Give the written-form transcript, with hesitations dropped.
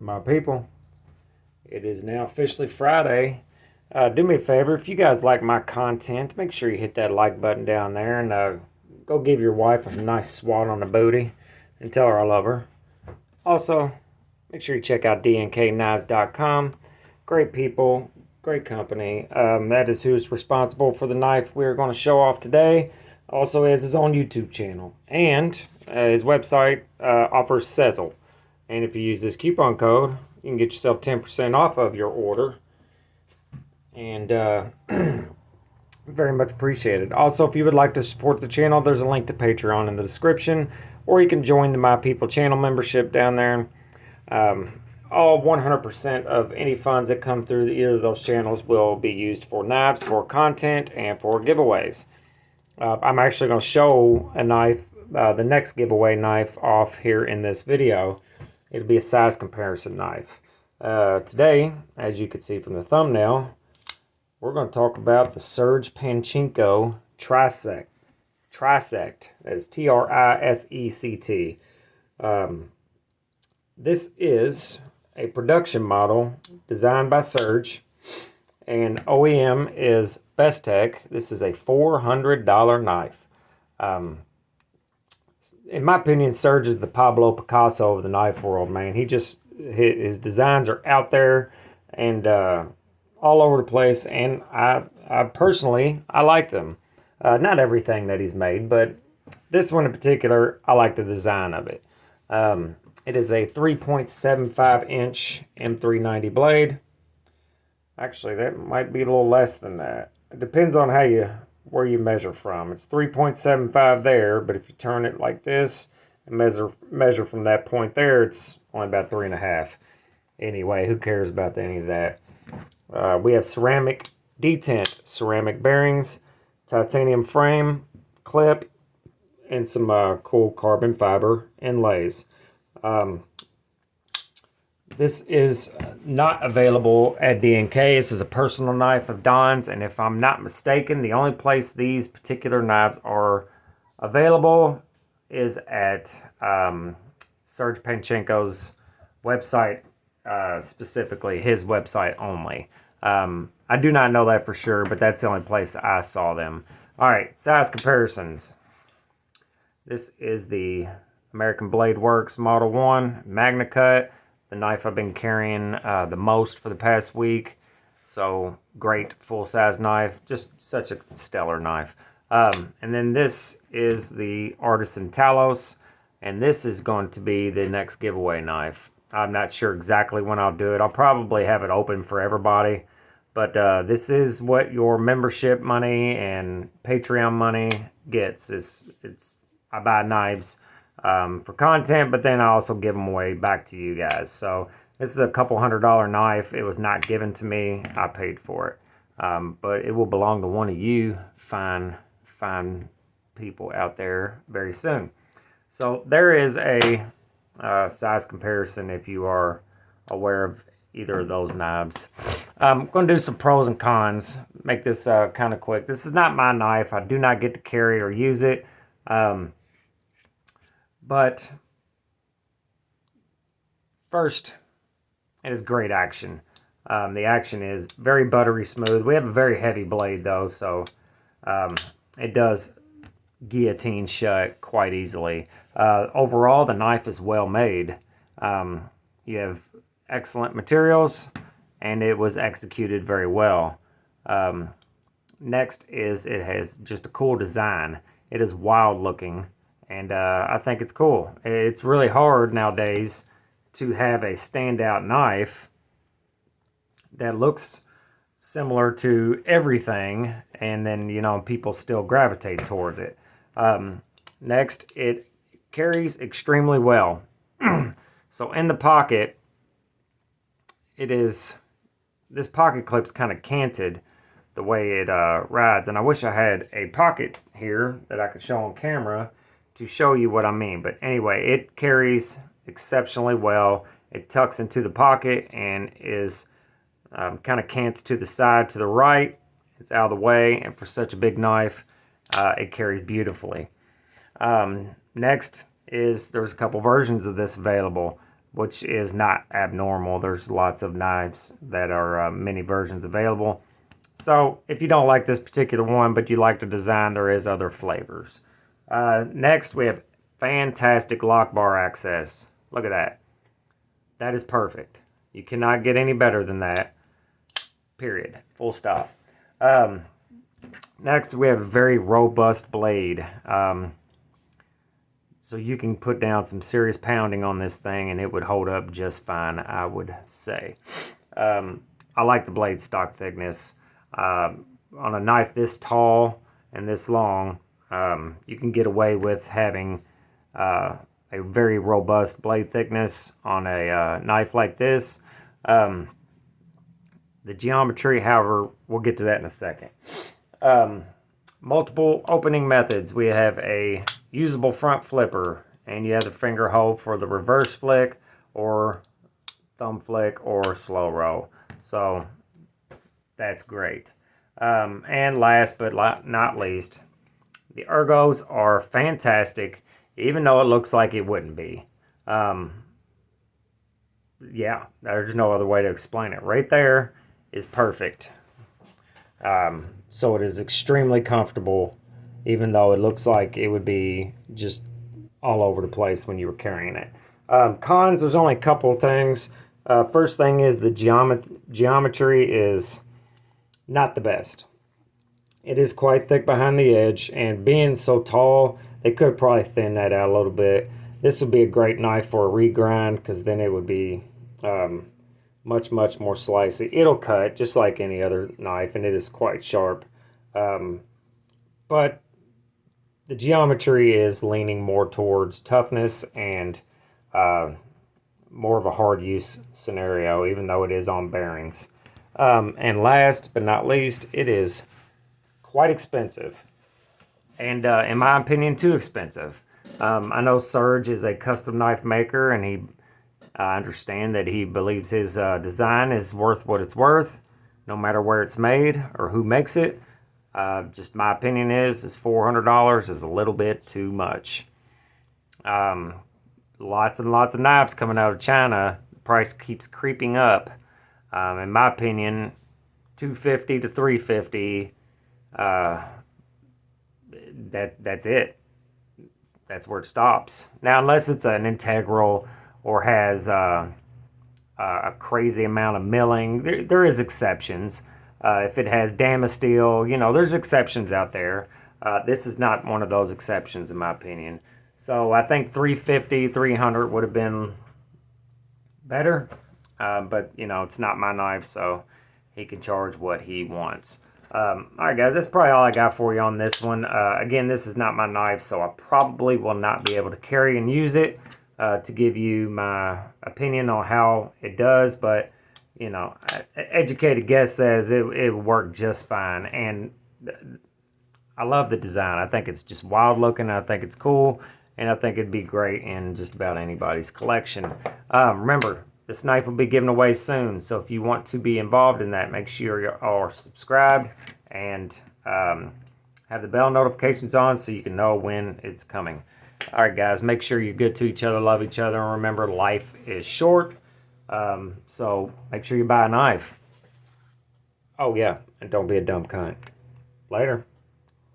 My people, it is now officially Friday. Do me a favor, if you guys like my content, make sure you hit that like button down there and go give your wife a nice swat on the booty and tell her I love her. Also, make sure you check out DNKKnives.com. Great people, great company. That is who is responsible for the knife we're going to show off today. Also has his own YouTube channel. And his website offers Sezzle. And if you use this coupon code, you can get yourself 10% off of your order. And very much appreciated. Also, if you would like to support the channel, there's a link to Patreon in the description. Or you can join the My People channel membership down there. All 100% of any funds that come through either of those channels will be used for knives, for content, and for giveaways. I'm actually going to show a knife, the next giveaway knife off here in this video. It'll be a size comparison knife. Today, as you can see from the thumbnail, we're going to talk about the Serge Panchenko Trisect. Trisect. That is Trisect. This is a production model designed by Serge, and OEM is Bestech. This is a $400 knife. In my opinion, Serge is the Pablo Picasso of the knife world, man. His designs are out there and all over the place, and I personally, I like them. Not everything that he's made, but this one in particular, I like the design of it. It is a 3.75 inch M390 blade. Actually, that might be a little less than that. It depends on where you measure from. It's 3.75 there, but if you turn it like this and measure from that point there, it's only about 3.5. Anyway, who cares about any of that? We have ceramic detent, ceramic bearings, titanium frame, clip, and some cool carbon fiber inlays. This is not available at DNK. This is a personal knife of Don's, and if I'm not mistaken, the only place these particular knives are available is at Serge Panchenko's website, specifically his website only. I do not know that for sure, but that's the only place I saw them. All right, size comparisons. This is the American Blade Works Model 1 Magna Cut. The knife I've been carrying the most for the past week. So, great full-size knife. Just such a stellar knife. And then this is the Artisan Talos. And this is going to be the next giveaway knife. I'm not sure exactly when I'll do it. I'll probably have it open for everybody. But this is what your membership money and Patreon money gets. I buy knives for content, but then I also give them away back to you guys. So this is a couple $100 knife. It was not given to me. I paid for it. But it will belong to one of you fine people out there very soon. So there is a size comparison if you are aware of either of those knives. I'm going to do some pros and cons. Make this kind of quick. This is not my knife. I do not get to carry or use it. But first, it is great action. The action is very buttery smooth. We have a very heavy blade though, so it does guillotine shut quite easily. Overall, the knife is well made. You have excellent materials, and it was executed very well. Next is it has just a cool design. It is wild looking. And I think it's cool. It's really hard nowadays to have a standout knife that looks similar to everything, and then, people still gravitate towards it. Next, it carries extremely well. So in the pocket, this pocket clip's kind of canted the way it rides. And I wish I had a pocket here that I could show on camera to show you what I mean. But anyway, it carries exceptionally well. It tucks into the pocket and is kind of cants to the side to the right. It's out of the way, and for such a big knife, it carries beautifully. Next is there's a couple versions of this available. which is not abnormal. There's lots of knives that are mini versions available. So if you don't like this particular one, but you like the design, there is other flavors. Next, we have fantastic lock bar access. Look at that. That is perfect. You cannot get any better than that. Period. Full stop. Next, we have a very robust blade. So you can put down some serious pounding on this thing and it would hold up just fine, I would say. I like the blade stock thickness. On a knife this tall and this long, you can get away with having a very robust blade thickness on a knife like this. The geometry, however, we'll get to that in a second. Multiple opening methods. We have a usable front flipper, and you have the finger hold for the reverse flick or thumb flick or slow roll. So that's great. And last but not least, the ergos are fantastic, even though it looks like it wouldn't be. Yeah, there's no other way to explain it. Right there is perfect. So it is extremely comfortable, even though it looks like it would be just all over the place when you were carrying it. Cons, there's only a couple of things. First thing is the geometry is not the best. It is quite thick behind the edge, and being so tall, they could probably thin that out a little bit. This would be a great knife for a regrind, because then it would be much more slicey. It'll cut just like any other knife, and it is quite sharp. But the geometry is leaning more towards toughness and more of a hard use scenario, even though it is on bearings. And last but not least, it is quite expensive, and in my opinion, too expensive. I know Serge is a custom knife maker, and I understand that he believes his design is worth what it's worth, no matter where it's made or who makes it. Just my opinion is $400 is a little bit too much. Lots and lots of knives coming out of China. The price keeps creeping up. In my opinion, $250 to $350. That's it. That's where it stops. Now, unless it's an integral or has a crazy amount of milling, there is exceptions. If it has Damasteel, there's exceptions out there. This is not one of those exceptions, in my opinion. So I think $350, $300 would have been better. But, it's not my knife, so he can charge what he wants. All right, guys, that's probably all I got for you on this one. Again, this is not my knife, so I probably will not be able to carry and use it to give you my opinion on how it does. But, educated guess says it worked just fine. And I love the design. I think it's just wild looking. I think it's cool. And I think it'd be great in just about anybody's collection. Remember, this knife will be given away soon, so if you want to be involved in that, make sure you are subscribed and have the bell notifications on so you can know when it's coming. All right, guys, make sure you're good to each other, love each other, and remember, life is short, so make sure you buy a knife. Oh, yeah, and don't be a dumb cunt. Later.